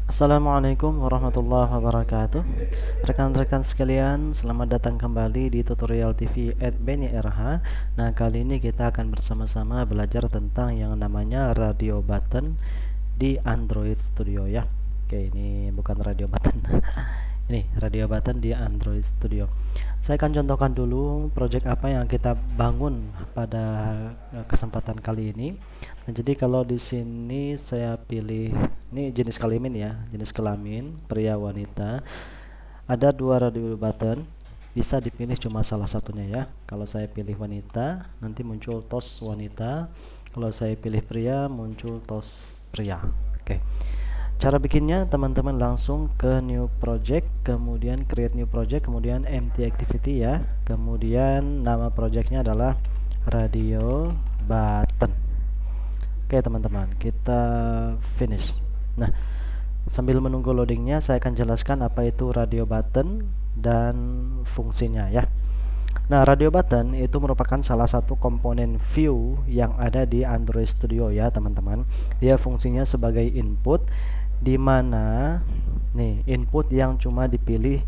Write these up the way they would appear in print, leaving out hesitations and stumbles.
Assalamualaikum warahmatullahi wabarakatuh. Rekan-rekan sekalian, selamat datang kembali di tutorial TV Beni RH. Nah, kali ini kita akan bersama-sama belajar tentang yang namanya radio button di Android Studio ya. Oke, ini bukan radio button. Ini radio button di Android Studio. Saya akan contohkan dulu project apa yang kita bangun pada kesempatan kali ini. Nah, jadi kalau di sini saya pilih ini jenis kelamin ya, jenis kelamin pria wanita. Ada dua radio button, bisa dipilih cuma salah satunya ya. Kalau saya pilih wanita, nanti muncul tos wanita. Kalau saya pilih pria, muncul tos pria. Oke. Cara bikinnya teman-teman langsung ke new project, kemudian create new project, kemudian empty activity ya. Kemudian nama projectnya adalah radio button. Oke teman-teman, kita finish. Nah, sambil menunggu loadingnya, saya akan jelaskan apa itu radio button dan fungsinya ya. Nah, radio button itu merupakan salah satu komponen view yang ada di Android Studio ya teman-teman. Dia fungsinya sebagai input, di mana nih input yang cuma dipilih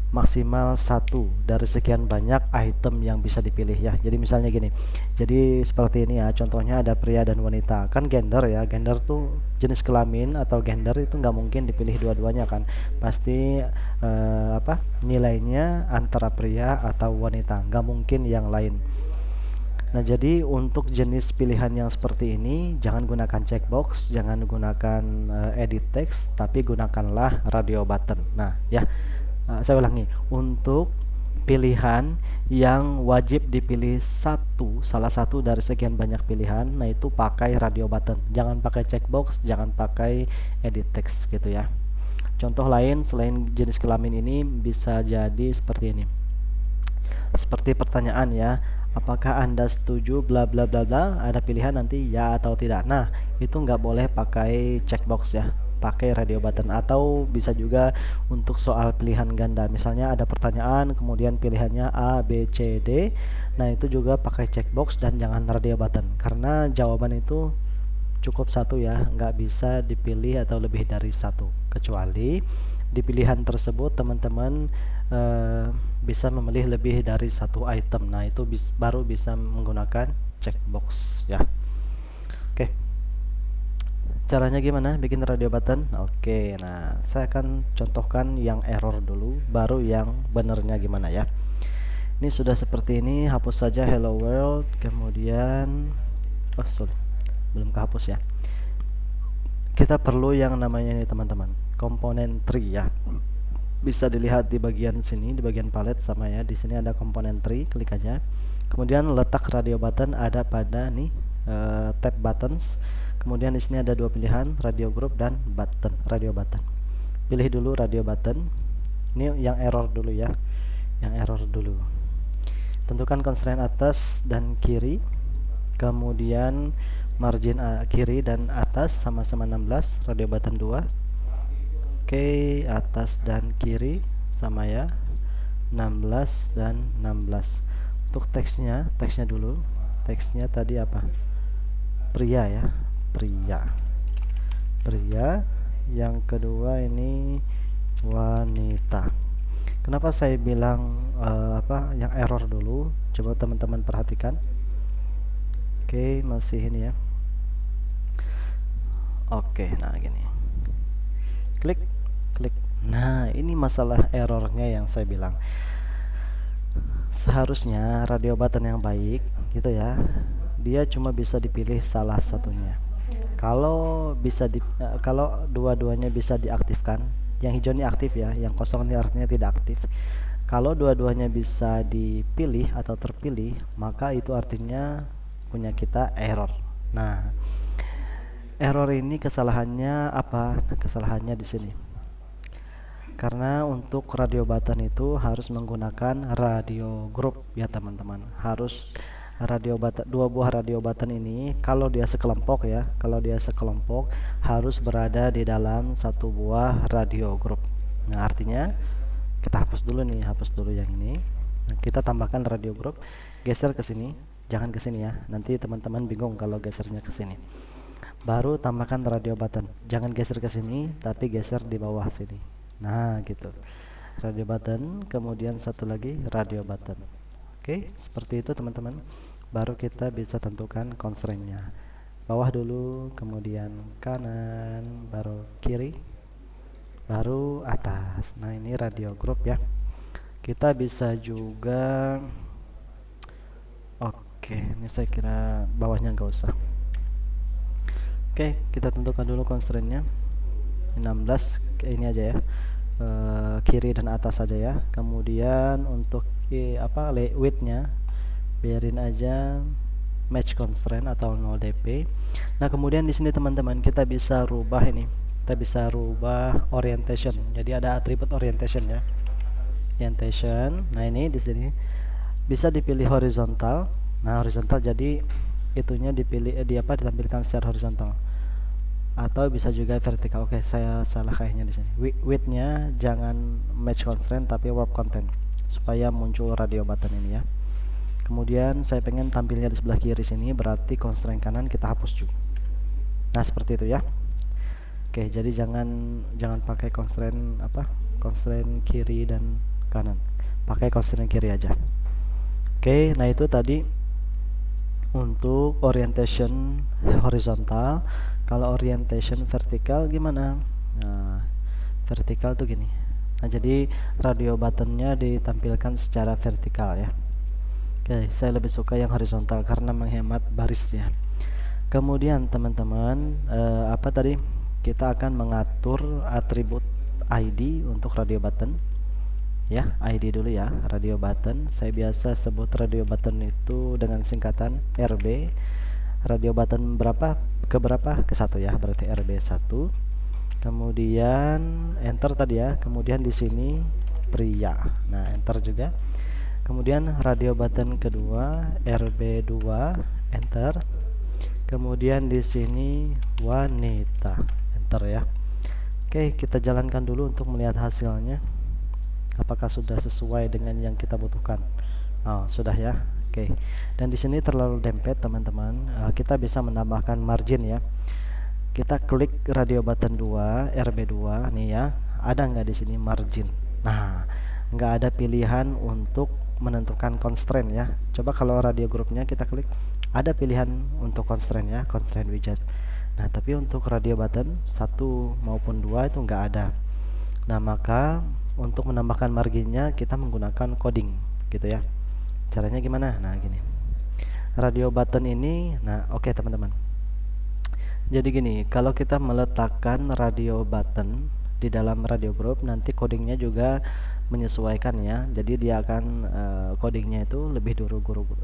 maksimal satu dari sekian banyak item yang bisa dipilih ya. Jadi misalnya gini, jadi seperti ini ya, contohnya ada pria dan wanita. Kan gender ya, gender tuh jenis kelamin atau gender itu nggak mungkin dipilih dua-duanya kan, pasti nilainya antara pria atau wanita, nggak mungkin yang lain. Nah, jadi untuk jenis pilihan yang seperti ini, jangan gunakan checkbox, jangan gunakan edit text, tapi gunakanlah radio button. Nah, ya, saya ulangi, untuk pilihan yang wajib dipilih salah satu dari sekian banyak pilihan, nah itu pakai radio button. Jangan pakai checkbox, jangan pakai edit text gitu ya. Contoh lain selain jenis kelamin ini bisa jadi seperti ini. Seperti pertanyaan ya, apakah Anda setuju bla bla bla bla, ada pilihan nanti ya atau tidak. Nah, itu nggak boleh pakai checkbox ya, pakai radio button. Atau bisa juga untuk soal pilihan ganda, misalnya ada pertanyaan kemudian pilihannya A B C D, nah itu juga pakai checkbox dan jangan radio button, karena jawaban itu cukup satu ya, nggak bisa dipilih atau lebih dari satu, kecuali di pilihan tersebut teman-teman bisa memilih lebih dari satu item. Nah, itu baru bisa menggunakan checkbox ya. Oke, caranya gimana bikin radio button? Oke, nah saya akan contohkan yang error dulu, baru yang benernya gimana ya. Ini sudah seperti ini, hapus saja hello world, kemudian sorry, belum kehapus ya. Kita perlu yang namanya ini teman-teman, komponen tree ya. Bisa dilihat di bagian sini, di bagian palet sama ya. Di sini ada komponen tree, klik aja. Kemudian letak radio button ada pada nih tab buttons. Kemudian di sini ada dua pilihan, radio group dan button, radio button. Pilih dulu radio button. Ini yang error dulu ya. Yang error dulu. Tentukan constraint atas dan kiri. Kemudian margin kiri dan atas sama-sama 16, radio button 2. Oke, atas dan kiri sama ya, 16 dan 16. Untuk teksnya dulu. Teksnya tadi apa? Pria ya, pria. Pria. Yang kedua ini wanita. Kenapa saya bilang yang error dulu? Coba teman-teman perhatikan. Oke, masih ini ya. Oke, nah gini. Klik. Nah, ini masalah errornya yang saya bilang. Seharusnya radio button yang baik gitu ya, dia cuma bisa dipilih salah satunya. Kalau dua-duanya bisa diaktifkan, yang hijau ini aktif ya, yang kosong ini artinya tidak aktif. Kalau dua-duanya bisa dipilih atau terpilih, maka itu artinya punya kita error. Nah, error ini kesalahannya apa? Kesalahannya di sini. Karena untuk radio button itu harus menggunakan radio group ya teman-teman. Harus radio button, dua buah radio button ini kalau dia sekelompok ya, harus berada di dalam satu buah radio group. Nah, artinya kita hapus dulu nih, hapus dulu yang ini. Nah, kita tambahkan radio group, geser ke sini, jangan ke sini ya. Nanti teman-teman bingung kalau gesernya ke sini. baru tambahkan radio button. Jangan geser ke sini, tapi geser di bawah sini. Nah, gitu. Radio button, kemudian satu lagi radio button. Oke, seperti itu teman-teman. Baru kita bisa tentukan constraint-nya. Bawah dulu, kemudian kanan, baru kiri, baru atas. Nah, ini radio group ya. Kita bisa juga, oke, ini saya kira bawahnya nggak usah. Oke, kita tentukan dulu constraint-nya. 16 ini aja ya. Kiri dan atas saja ya. Kemudian untuk width-nya biarin aja match constraint atau 0 dp. Nah, kemudian di sini teman-teman kita bisa rubah ini. Kita bisa rubah orientation. Jadi ada atribut orientation ya. Orientation. Nah, ini di sini bisa dipilih horizontal. Nah, horizontal jadi itunya dipilih ditampilkan secara horizontal. Atau bisa juga vertikal. Oke, saya salah kayaknya di sini. Width-nya jangan match constraint tapi warp content supaya muncul radio button ini ya. Kemudian saya pengen tampilnya di sebelah kiri sini, berarti constraint kanan kita hapus juga. Nah, seperti itu ya. Oke, jadi jangan pakai constraint constraint kiri dan kanan. Pakai constraint kiri aja. Oke, nah itu tadi untuk orientation horizontal. Kalau orientation vertikal gimana? Nah, vertikal tuh gini. Nah, jadi radio buttonnya ditampilkan secara vertikal ya. Oke, saya lebih suka yang horizontal karena menghemat baris ya. Kemudian teman-teman, kita akan mengatur atribut ID untuk radio button. Ya, ID dulu ya, radio button. Saya biasa sebut radio button itu dengan singkatan RB. Radio button ke berapa? Ke 1 ya, berarti RB1. Kemudian enter tadi ya. Kemudian di sini pria. Nah, enter juga. Kemudian radio button kedua RB2, enter. Kemudian di sini wanita, enter ya. Oke, kita jalankan dulu untuk melihat hasilnya. Apakah sudah sesuai dengan yang kita butuhkan? Oh, sudah ya. Oke. Dan di sini terlalu dempet, teman-teman. Kita bisa menambahkan margin ya. Kita klik radio button 2, RB2 nih ya. Ada nggak di sini margin? Nah, nggak ada pilihan untuk menentukan constraint ya. Coba kalau radio grupnya kita klik, ada pilihan untuk constraint ya, constraint widget. Nah, tapi untuk radio button 1 maupun 2 itu nggak ada. Nah, maka untuk menambahkan marginnya kita menggunakan coding gitu ya. Caranya gimana? Nah, gini. Radio button ini, nah oke teman-teman. Jadi gini, kalau kita meletakkan radio button di dalam radio group, nanti codingnya juga menyesuaikan ya. Jadi dia akan codingnya itu lebih dulu.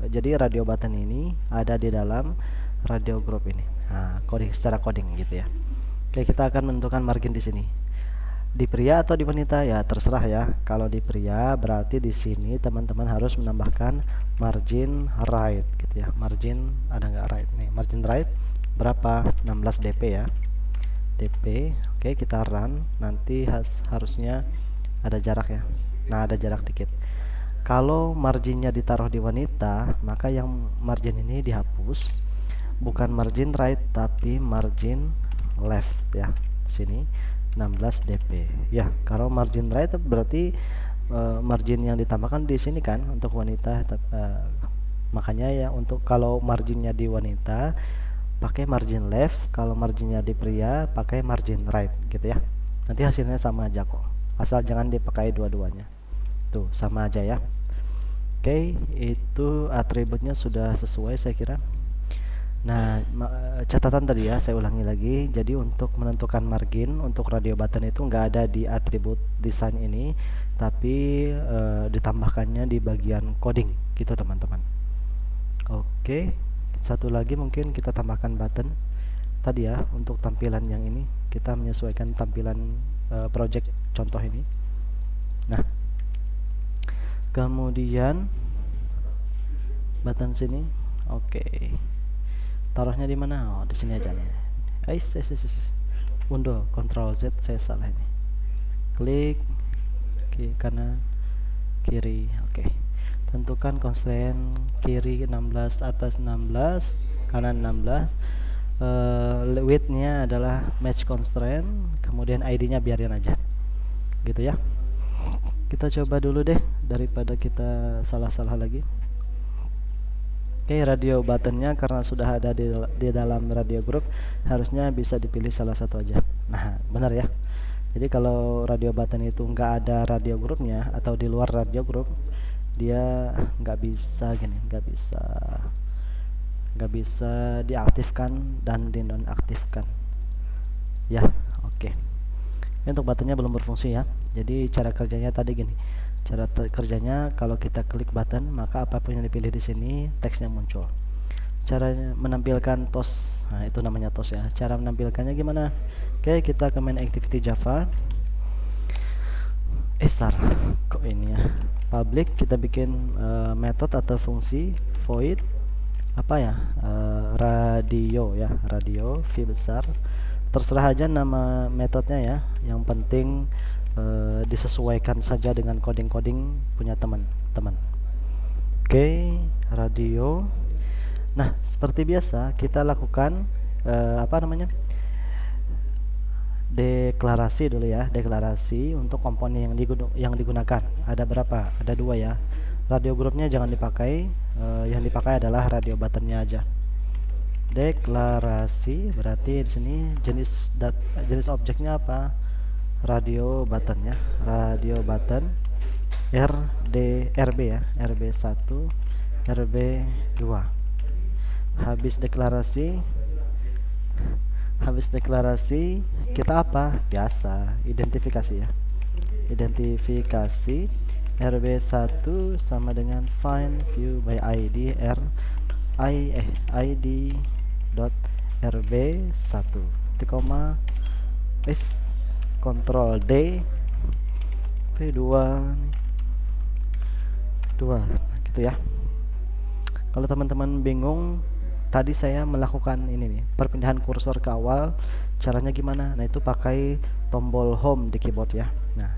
Jadi radio button ini ada di dalam radio group ini. Nah, secara coding gitu ya. Oke, kita akan menentukan margin di sini. Di pria atau di wanita ya terserah ya. Kalau di pria berarti di sini teman-teman harus menambahkan margin right gitu ya. Margin ada nggak right nih? Margin right berapa? 16 dp ya. dp. Oke, kita run. Nanti harusnya ada jarak ya. Nah, ada jarak dikit. Kalau marginnya ditaruh di wanita, maka yang margin ini dihapus. Bukan margin right tapi margin left ya. Sini 16 dp ya. Kalau margin right berarti margin yang ditambahkan di sini kan untuk wanita. Makanya ya untuk kalau marginnya di wanita pakai margin left, kalau marginnya di pria pakai margin right gitu ya. Nanti hasilnya sama aja kok, asal jangan dipakai dua-duanya. Tuh sama aja ya. Oke, itu atributnya sudah sesuai saya kira. Nah, catatan tadi ya, saya ulangi lagi. Jadi untuk menentukan margin untuk radio button itu nggak ada di atribut desain ini, tapi ditambahkannya di bagian coding gitu teman-teman. Oke, satu lagi mungkin kita tambahkan button tadi ya. Untuk tampilan yang ini kita menyesuaikan tampilan project contoh ini. Nah, kemudian button sini, oke. Taruhnya di mana? Oh, di sini aja nih. Window Ctrl Z, saya salah ini. Klik kanan, kiri. Oke. Tentukan constraint kiri 16, atas 16, kanan 16. width-nya adalah match constraint, kemudian ID-nya biarin aja gitu ya. Kita coba dulu deh daripada kita salah-salah lagi. Oke, radio buttonnya karena sudah ada di dalam radio group, harusnya bisa dipilih salah satu aja. Nah, benar ya. Jadi kalau radio button itu nggak ada radio grupnya atau di luar radio group, dia nggak bisa gini, nggak bisa diaktifkan dan dinonaktifkan. Ya, oke. Ini untuk buttonnya belum berfungsi ya. Jadi cara kerjanya tadi gini. Cara kerjanya kalau kita klik button, maka apapun yang dipilih di sini teksnya muncul. Caranya menampilkan TOS, nah itu namanya TOS ya. Cara menampilkannya gimana? Oke, kita ke main activity Java. Sar, kok ini ya? Public, kita bikin method atau fungsi void apa ya? Radio ya, radio v besar. Terserah aja nama metodenya ya. Yang penting disesuaikan saja dengan coding-coding punya teman-teman. Oke, radio. Nah, seperti biasa kita lakukan deklarasi dulu ya, deklarasi untuk komponen yang digunakan. Ada berapa? Ada 2 ya. Radio grupnya jangan dipakai, yang dipakai adalah radio buttonnya aja. Deklarasi berarti di sini jenis objeknya apa? Radio button ya, radio button RB ya, RB1, RB2. Habis deklarasi kita apa? Biasa, identifikasi ya. Identifikasi RB1 sama dengan find view by ID ID dot RB1 koma Ctrl D V2 gitu ya. Kalau teman-teman bingung, tadi saya melakukan ini nih, perpindahan kursor ke awal, caranya gimana? Nah, itu pakai tombol home di keyboard ya. Nah,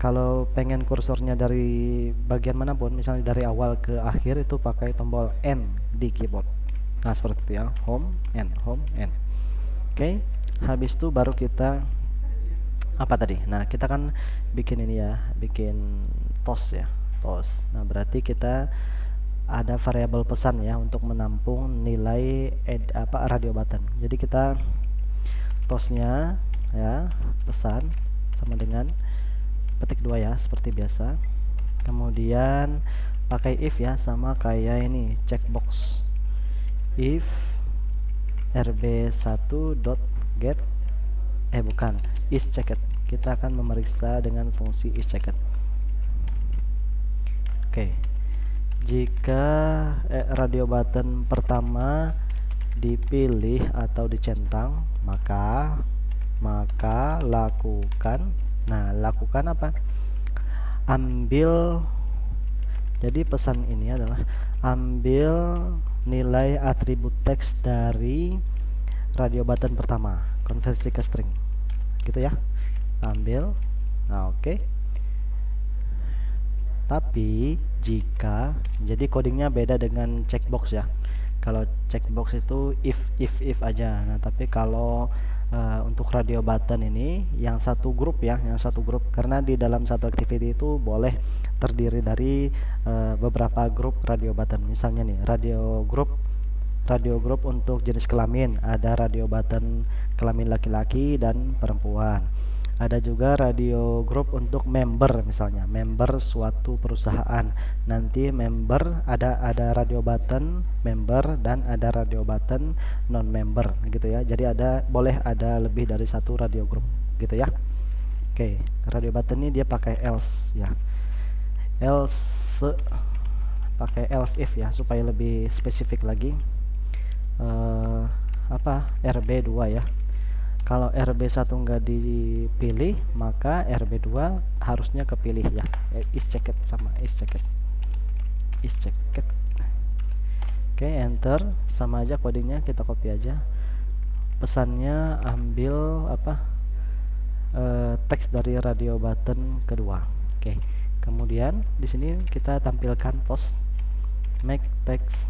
kalau pengen kursornya dari bagian manapun, misalnya dari awal ke akhir, itu pakai tombol N di keyboard. Nah, seperti itu ya, home, N. Oke, habis itu baru kita apa tadi? Nah, kita kan bikin ini ya, bikin TOS ya, TOS. Nah, berarti kita ada variabel pesan ya untuk menampung nilai radio button. Jadi kita TOS-nya ya, pesan sama dengan petik 2 ya, seperti biasa. Kemudian pakai if ya, sama kayak ini checkbox. If rb1.get isChecked. Kita akan memeriksa dengan fungsi isChecked. Oke. Jika radio button pertama dipilih atau dicentang, maka lakukan apa? Ambil. Jadi pesan ini adalah ambil nilai atribut teks dari radio button pertama, konversi ke string. Gitu ya. Ambil. Nah, oke. Tapi jika, jadi codingnya beda dengan checkbox ya. Kalau checkbox itu if aja. Nah, tapi kalau untuk radio button ini yang satu grup karena di dalam satu activity itu boleh terdiri dari beberapa grup radio button. Misalnya nih, radio group untuk jenis kelamin, ada radio button kelamin laki-laki dan perempuan. Ada juga radio group untuk member, misalnya member suatu perusahaan. Nanti member ada radio button member dan ada radio button non member gitu ya. Jadi boleh ada lebih dari satu radio group gitu ya. Oke, radio button ini dia pakai else ya. Pakai else if ya, supaya lebih spesifik lagi. RB2 ya. Kalau RB1 nggak dipilih, maka RB2 harusnya kepilih ya. isChecked sama isChecked. Oke, enter, sama aja codingnya, kita copy aja. Pesannya ambil teks dari radio button kedua. Oke. Kemudian di sini kita tampilkan TOS make text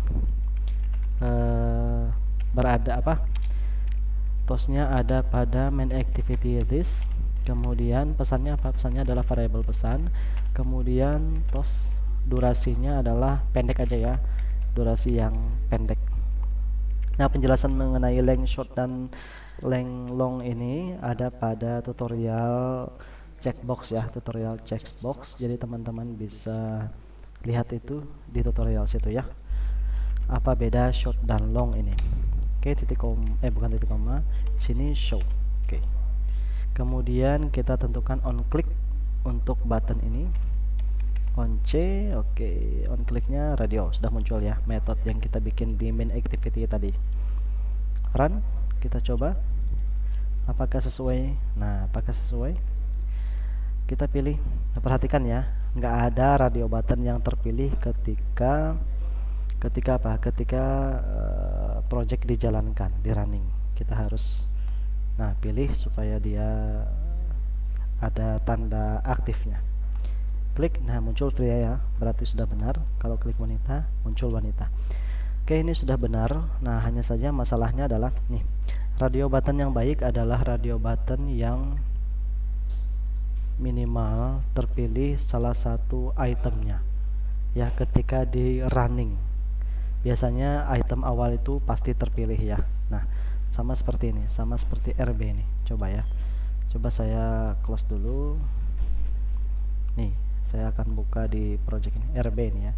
berada Tosnya ada pada main activity list. Kemudian pesannya apa? Pesannya adalah variabel pesan. Kemudian tos durasinya adalah pendek aja ya, durasi yang pendek. Nah, penjelasan mengenai length short dan length long ini ada pada tutorial checkbox ya, tutorial checkbox. Jadi teman-teman bisa lihat itu di tutorial situ ya. Apa beda short dan long ini? Oke, bukan titik koma, sini show. Oke. Kemudian kita tentukan on click untuk button ini. On C, oke, on clicknya radio sudah muncul ya, metode yang kita bikin di main activity tadi. Run, kita coba apakah sesuai. Nah, apakah sesuai, kita pilih. Perhatikan ya, nggak ada radio button yang terpilih ketika apa, ketika project dijalankan, di running. Kita harus pilih supaya dia ada tanda aktifnya. Klik, nah muncul pria ya, berarti sudah benar. Kalau klik wanita, muncul wanita. Oke, ini sudah benar. Nah, hanya saja masalahnya adalah nih, radio button yang baik adalah radio button yang minimal terpilih salah satu itemnya ya ketika di running. Biasanya item awal itu pasti terpilih ya. Nah, sama seperti ini, sama seperti RB ini. Coba ya, coba saya close dulu. Nih, saya akan buka di project ini, RB ini ya.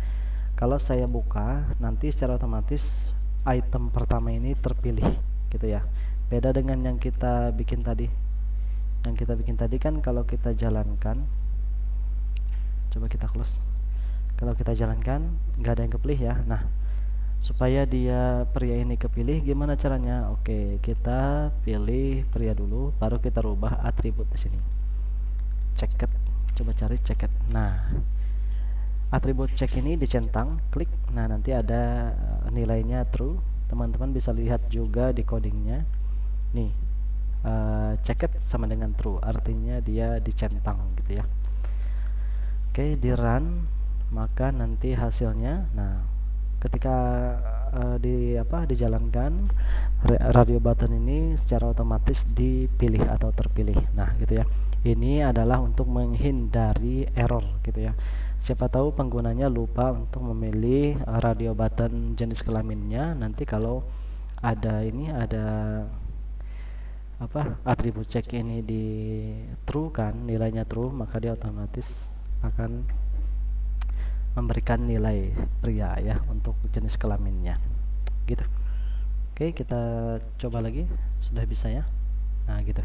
Kalau saya buka, nanti secara otomatis item pertama ini terpilih gitu ya. Beda dengan yang kita bikin tadi. Yang kita bikin tadi kan kalau kita jalankan, coba kita close. Kalau kita jalankan nggak ada yang kepilih ya. Nah, supaya dia pria ini kepilih, gimana caranya? Oke, kita pilih pria dulu, baru kita rubah atribut di sini. Checked, coba cari checked. Nah, atribut check ini dicentang, klik. Nah, nanti ada nilainya true. Teman-teman bisa lihat juga di codingnya. Nih, checked sama dengan true, artinya dia dicentang gitu ya. Oke, di run, maka nanti hasilnya, nah ketika dijalankan, radio button ini secara otomatis dipilih atau terpilih. Nah, gitu ya. Ini adalah untuk menghindari error gitu ya. Siapa tahu penggunanya lupa untuk memilih radio button jenis kelaminnya. Nanti kalau ada atribut check ini di true kan, nilainya true, maka dia otomatis akan memberikan nilai pria ya untuk jenis kelaminnya gitu. Oke, kita coba lagi. Sudah bisa ya. Nah, gitu.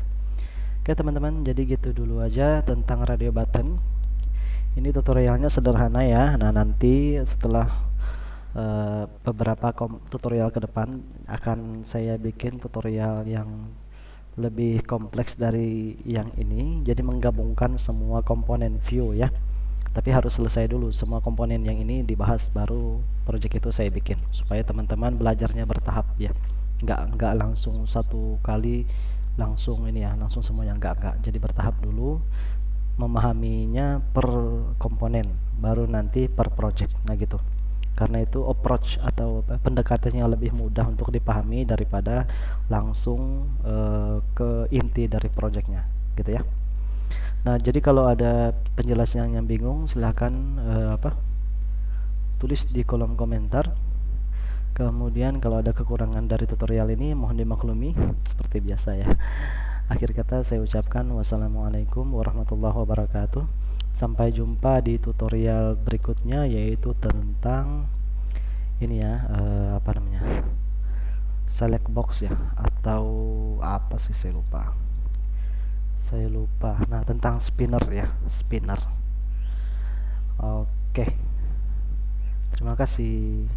Oke teman-teman, jadi gitu dulu aja tentang radio button. Ini tutorialnya sederhana ya. Nah, nanti setelah beberapa tutorial ke depan akan saya bikin tutorial yang lebih kompleks dari yang ini. Jadi menggabungkan semua komponen view ya. Tapi harus selesai dulu semua komponen yang ini dibahas, baru project itu saya bikin, supaya teman-teman belajarnya bertahap ya. Nggak langsung satu kali langsung ini ya, langsung semuanya enggak. Jadi bertahap dulu, memahaminya per komponen, baru nanti per project. Nah gitu. Karena itu approach atau pendekatannya lebih mudah untuk dipahami daripada langsung ke inti dari projectnya gitu ya. Nah, jadi kalau ada penjelasan yang bingung, silahkan tulis di kolom komentar. Kemudian kalau ada kekurangan dari tutorial ini, mohon dimaklumi seperti biasa ya. Akhir kata saya ucapkan wassalamualaikum warahmatullahi wabarakatuh. Sampai jumpa di tutorial berikutnya, yaitu tentang ini ya, select box ya, atau apa sih, saya lupa. Nah, tentang spinner ya, spinner. Oke, terima kasih.